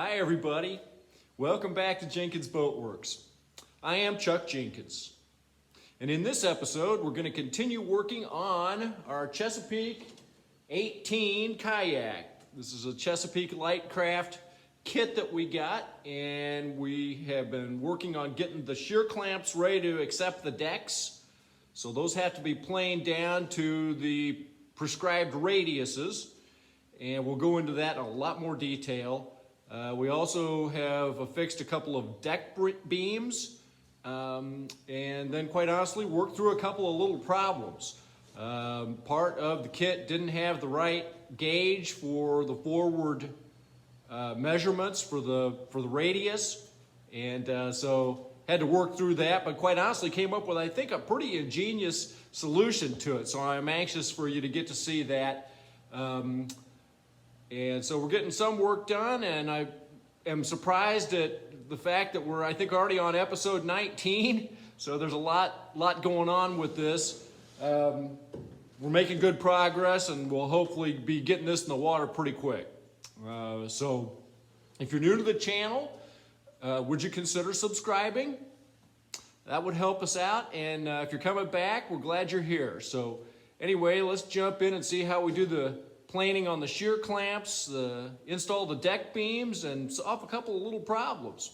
Hi everybody, welcome back to Jenkins Boat Works. I am Chuck Jenkins, and in this episode we're going to continue working on our Chesapeake 18 kayak. This is a Chesapeake Lightcraft kit that we got, and we have been working on getting the shear clamps ready to accept the decks. So those have to be planed down to the prescribed radiuses, and we'll go into that in a lot more detail. We also have affixed a couple of deck beams, and then quite honestly worked through a couple of little problems. Part of the kit didn't have the right gauge for the forward measurements for the radius, and so had to work through that, but quite honestly came up with, I think, a pretty ingenious solution to it. So I'm anxious for you to get to see that. And so we're getting some work done, and I am surprised at the fact that we're, I think, already on episode 19. So there's a lot going on with this. We're making good progress, and we'll hopefully be getting this in the water pretty quick. So if you're new to the channel, would you consider subscribing? That would help us out. And if you're coming back, we're glad you're here. So anyway, let's jump in and see how we do the planing on the shear clamps, install the deck beams, and solve a couple of little problems.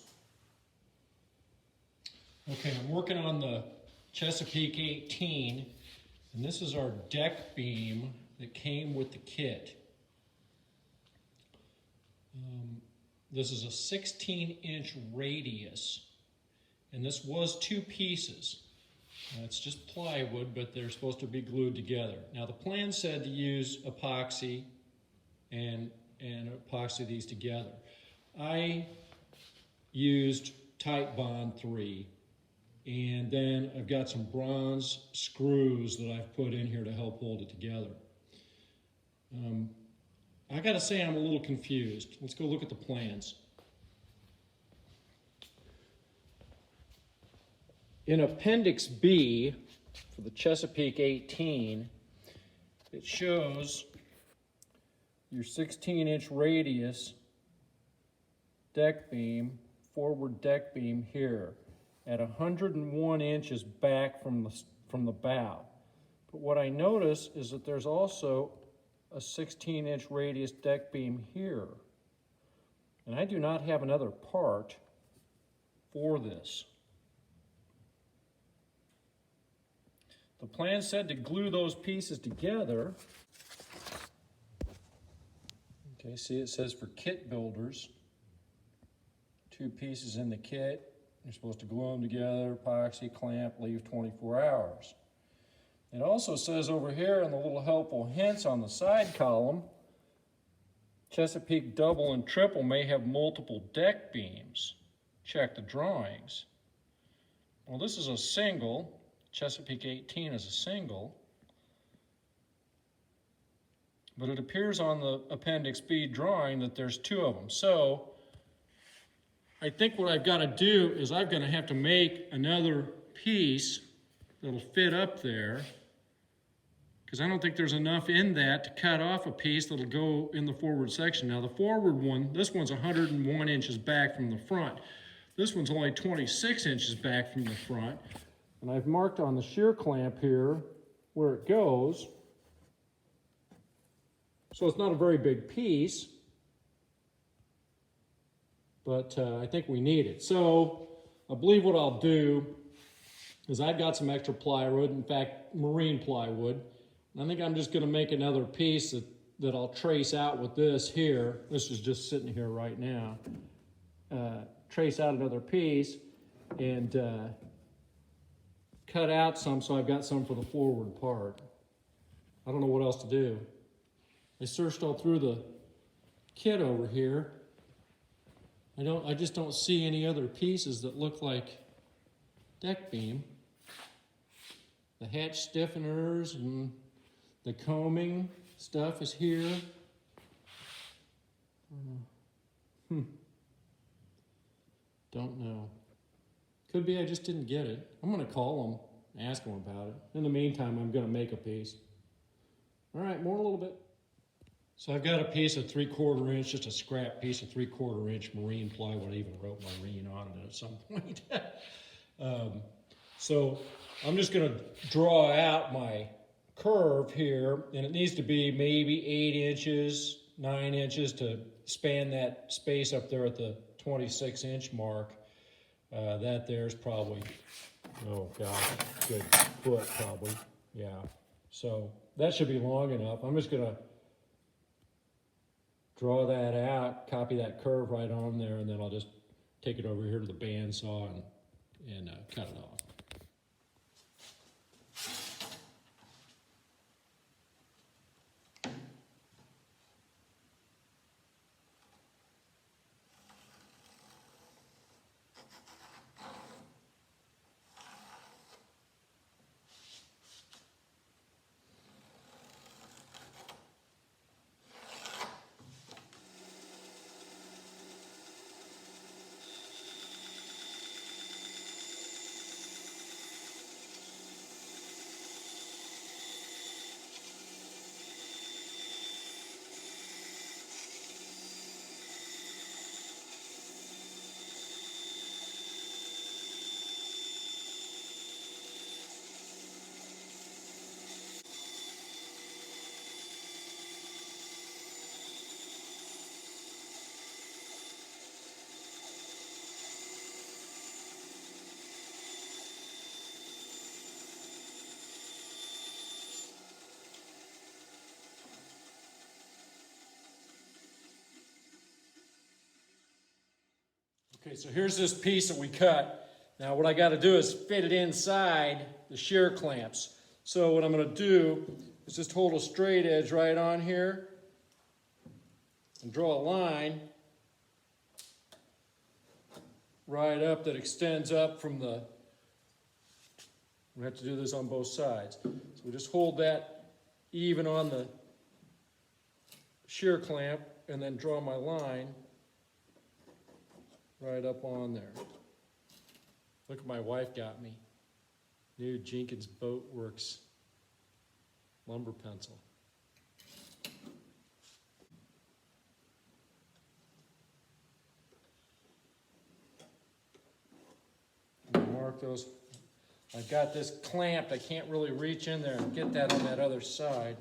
Okay, I'm working on the Chesapeake 18, and this is our deck beam that came with the kit. This is a 16-inch radius, and this was two pieces. It's just plywood, but they're supposed to be glued together. Now the plan said to use epoxy and epoxy these together. I used Titebond 3, and then I've got some bronze screws that I've put in here to help hold it together. I gotta say I'm a little confused. Let's go look at the plans. In Appendix B for the Chesapeake 18, it shows your 16-inch radius deck beam, forward deck beam here at 101 inches back from the bow. But what I notice is that there's also a 16-inch radius deck beam here. And I do not have another part for this. The plan said to glue those pieces together. Okay, see, it says for kit builders, 2 pieces in the kit. You're supposed to glue them together, epoxy, clamp, leave 24 hours. It also says over here in the little helpful hints on the side column, Chesapeake double and triple may have multiple deck beams. Check the drawings. Well, this is a single. Chesapeake 18 is a single, but it appears on the Appendix B drawing that there's 2 of them. So I think what I've got to do is I'm going to have to make another piece that'll fit up there, because I don't think there's enough in that to cut off a piece that'll go in the forward section. Now the forward one, this one's 101 inches back from the front. This one's only 26 inches back from the front. And I've marked on the shear clamp here where it goes. So it's not a very big piece, but I think we need it. So I believe what I'll do is I've got some extra plywood, in fact, marine plywood. And I think I'm just gonna make another piece that I'll trace out with this here. This is just sitting here right now. Trace out another piece and cut out some so I've got some for the forward part. I don't know what else to do. I searched all through the kit over here. I just don't see any other pieces that look like deck beam. The hatch stiffeners and the combing stuff is here. Don't know. Could be I just didn't get it. I'm going to call them and ask them about it. In the meantime, I'm going to make a piece. All right, more in a little bit. So I've got a piece of 3/4 inch, just a scrap piece of 3/4 inch marine plywood. I even wrote marine on it at some point. So I'm just going to draw out my curve here, and it needs to be maybe 8 inches, 9 inches to span that space up there at the 26-inch mark. That there's probably, oh gosh, good foot probably, yeah. So that should be long enough. I'm just going to draw that out, copy that curve right on there, and then I'll just take it over here to the bandsaw and cut it off. Okay, so here's this piece that we cut. Now what I got to do is fit it inside the shear clamps. So what I'm going to do is just hold a straight edge right on here and draw a line right up that extends up from the, we have to do this on both sides. So we just hold that even on the shear clamp and then draw my line right up on there. Look what my wife got me. New Jenkins Boat Works lumber pencil. Mark those. I've got this clamped. I can't really reach in there and get that on that other side.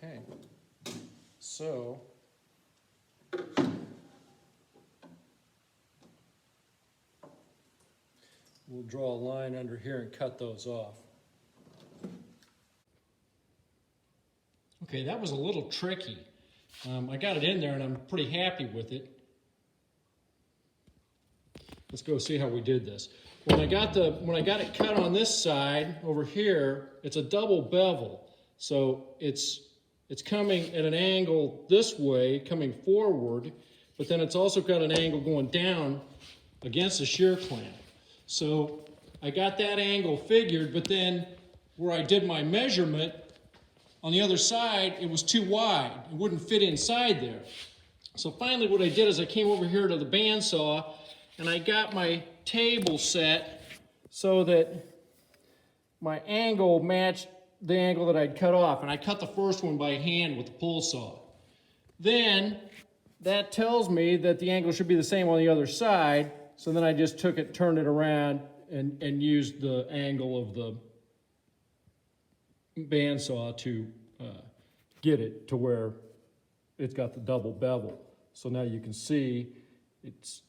Okay, so we'll draw a line under here and cut those off. Okay, that was a little tricky. I got it in there and I'm pretty happy with it. Let's go see how we did this. When I got it cut on this side over here, it's a double bevel. So it's coming at an angle this way, coming forward, but then it's also got an angle going down against the shear clamp. So I got that angle figured, but then where I did my measurement, on the other side, it was too wide. It wouldn't fit inside there. So finally what I did is I came over here to the bandsaw and I got my table set so that my angle matched the angle that I'd cut off, and I cut the first one by hand with the pull saw. Then that tells me that the angle should be the same on the other side, so then I just took it, turned it around, and used the angle of the bandsaw to get it to where it's got the double bevel. So now you can see it's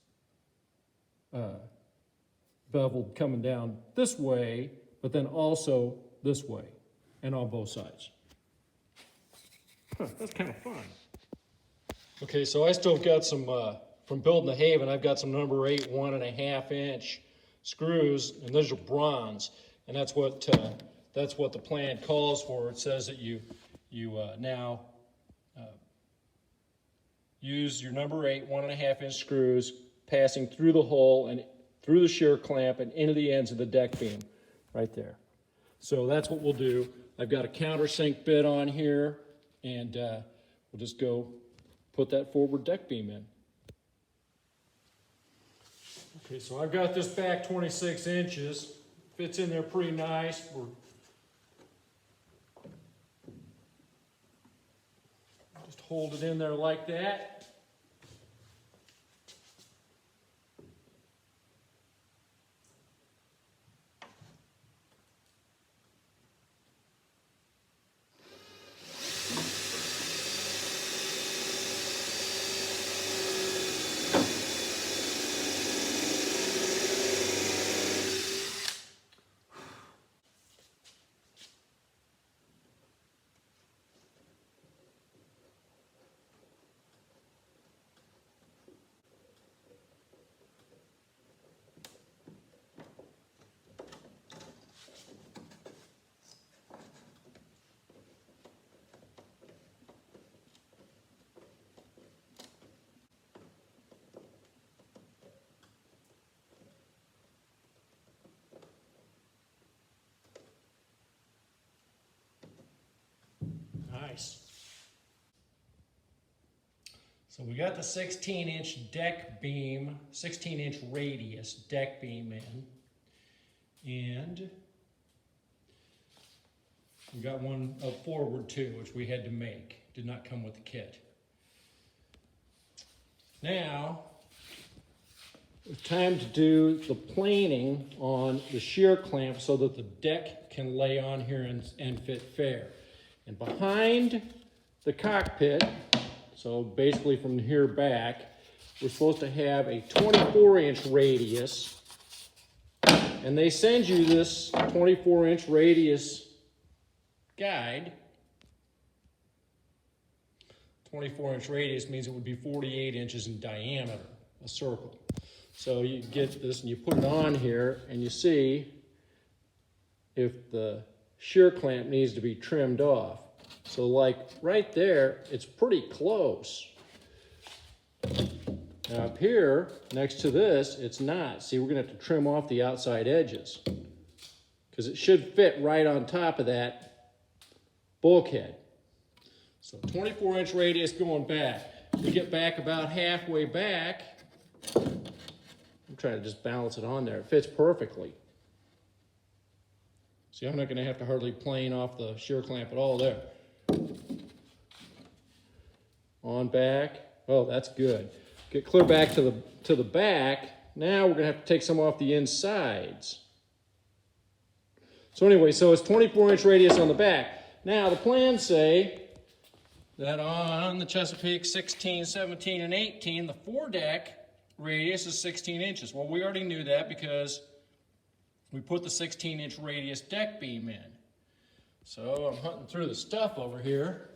beveled coming down this way, but then also this way. And on both sides. That's kind of fun. Okay, so I still got some, from building the Haven, I've got some number 8 1.5 inch screws, and those are bronze, and that's what the plan calls for. It says that you now use your number 8 1.5 inch screws passing through the hull and through the shear clamp and into the ends of the deck beam, right there. So that's what we'll do. I've got a countersink bit on here, and we'll just go put that forward deck beam in. Okay, so I've got this back 26 inches. Fits in there pretty nice. Just hold it in there like that. Nice. So we got the 16-inch deck beam, 16-inch radius deck beam in. And we got one up forward too, which we had to make. Did not come with the kit. Now, it's time to do the planing on the shear clamp so that the deck can lay on here and fit fair. And behind the cockpit, so basically from here back, we're supposed to have a 24-inch radius. And they send you this 24-inch radius guide. 24-inch radius means it would be 48 inches in diameter, a circle. So you get this and you put it on here and you see if the shear clamp needs to be trimmed off. So like right there, it's pretty close. Now up here, next to this, it's not. See, we're gonna have to trim off the outside edges because it should fit right on top of that bulkhead. So 24-inch radius going back. We get back about halfway back. I'm trying to just balance it on there. It fits perfectly. See, I'm not going to have to hardly plane off the shear clamp at all there. On back. Oh, that's good. Get clear back to the back. Now we're going to have to take some off the insides. So anyway, so it's 24-inch radius on the back. Now the plans say that on the Chesapeake 16, 17, and 18, the foredeck radius is 16 inches. Well, we already knew that because we put the 16-inch radius deck beam in. So I'm hunting through the stuff over here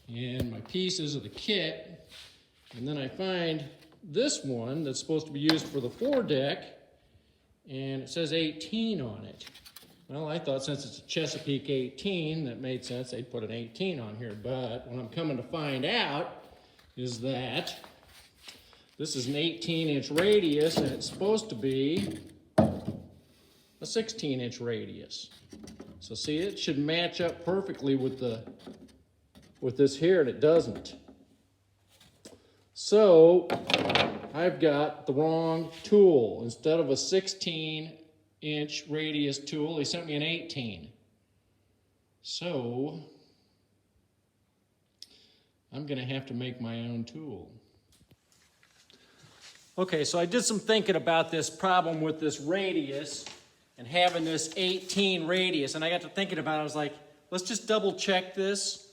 in my pieces of the kit, and then I find this one that's supposed to be used for the foredeck, and it says 18 on it. Well, I thought since it's a Chesapeake 18, that made sense. They'd put an 18 on here. But what I'm coming to find out is that this is an 18-inch radius, and it's supposed to be a 16-inch radius. So see, it should match up perfectly with this here, and it doesn't. So I've got the wrong tool. Instead of a 16-inch radius tool, they sent me an 18. So I'm going to have to make my own tool. Okay, so I did some thinking about this problem with this radius and having this 18 radius, and I got to thinking about it. I was like, let's just double check this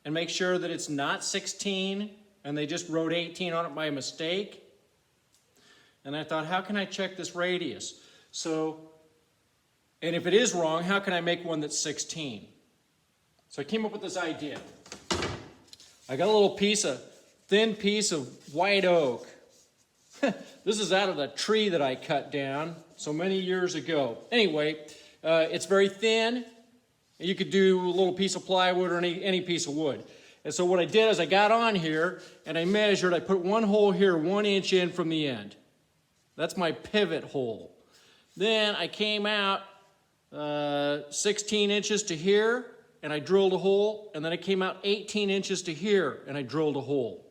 and make sure that it's not 16 and they just wrote 18 on it by mistake. And I thought, how can I check this radius? So, and if it is wrong, how can I make one that's 16? So I came up with this idea. I got a little thin piece of white oak. This is out of the tree that I cut down so many years ago. Anyway, it's very thin. You could do a little piece of plywood or any piece of wood. And so what I did is I got on here and I measured. I put one hole here 1 inch in from the end. That's my pivot hole. Then I came out 16 inches to here, and I drilled a hole, and then it came out 18 inches to here and I drilled a hole.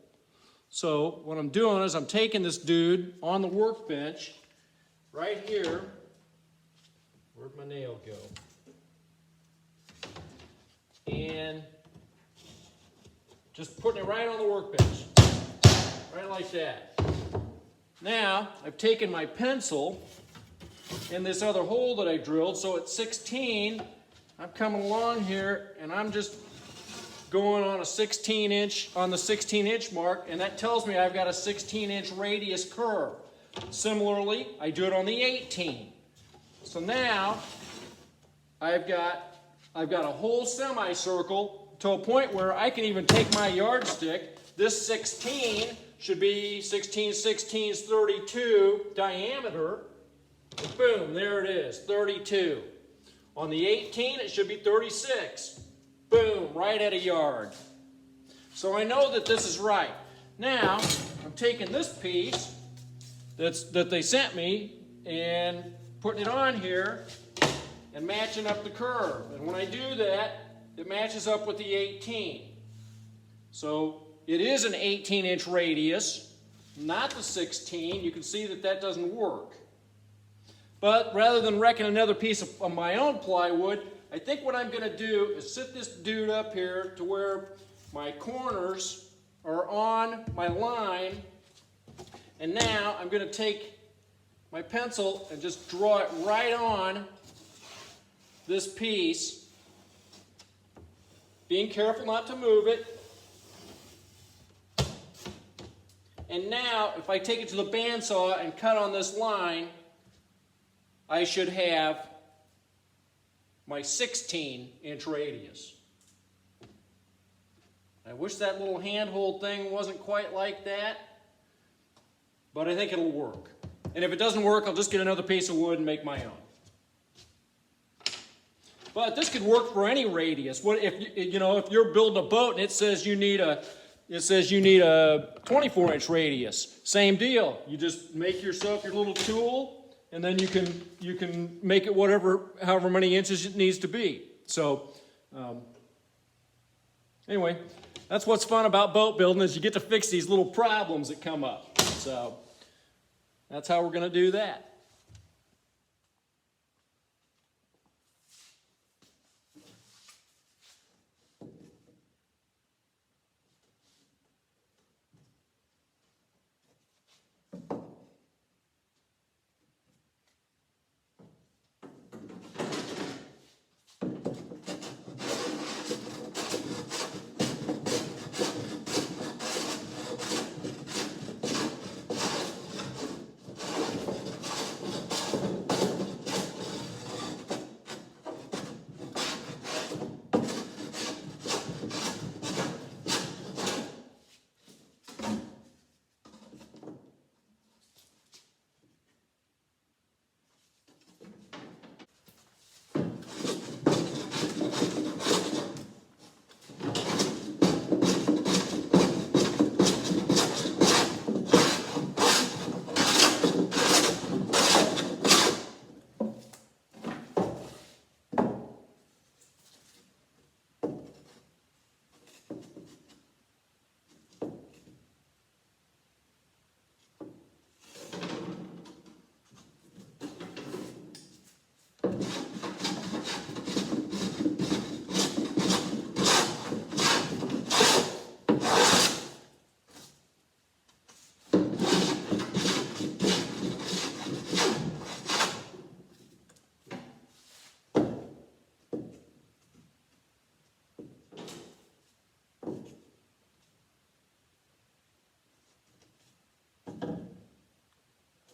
So what I'm doing is I'm taking this dude on the workbench right here. Where'd my nail go? And just putting it right on the workbench, right like that. Now I've taken my pencil in this other hole that I drilled, so at 16 I'm coming along here and I'm just going on a 16 inch, on the 16 inch mark, and that tells me I've got a 16 inch radius curve. Similarly, I do it on the 18. So now I've got a whole semicircle to a point where I can even take my yardstick. This 16 should be 16 16's 32 diameter. Boom, there it is, 32. On the 18, it should be 36. Boom, right at a yard. So I know that this is right. Now, I'm taking this piece that they sent me and putting it on here and matching up the curve. And when I do that, it matches up with the 18. So it is an 18-inch radius, not the 16. You can see that that doesn't work. But rather than wrecking another piece of my own plywood, I think what I'm going to do is sit this dude up here to where my corners are on my line. And now I'm going to take my pencil and just draw it right on this piece, being careful not to move it. And now, if I take it to the bandsaw and cut on this line, I should have my 16-inch radius. I wish that little handhold thing wasn't quite like that, but I think it'll work. And if it doesn't work, I'll just get another piece of wood and make my own. But this could work for any radius. What if if you're building a boat and it says you need a 24-inch radius? Same deal. You just make yourself your little tool, and then you can make it however many inches it needs to be. So anyway, that's what's fun about boat building, is you get to fix these little problems that come up. So that's how we're going to do that.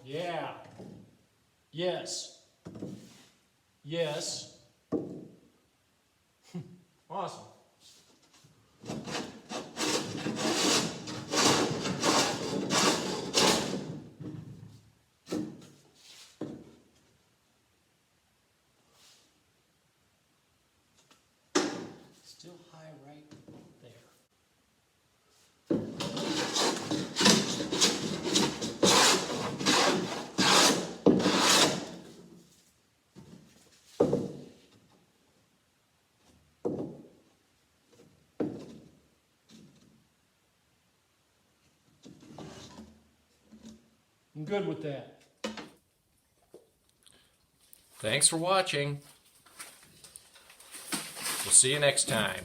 Yeah. Yes. Yes. Awesome. Still high right there. I'm good with that. Thanks for watching. We'll see you next time.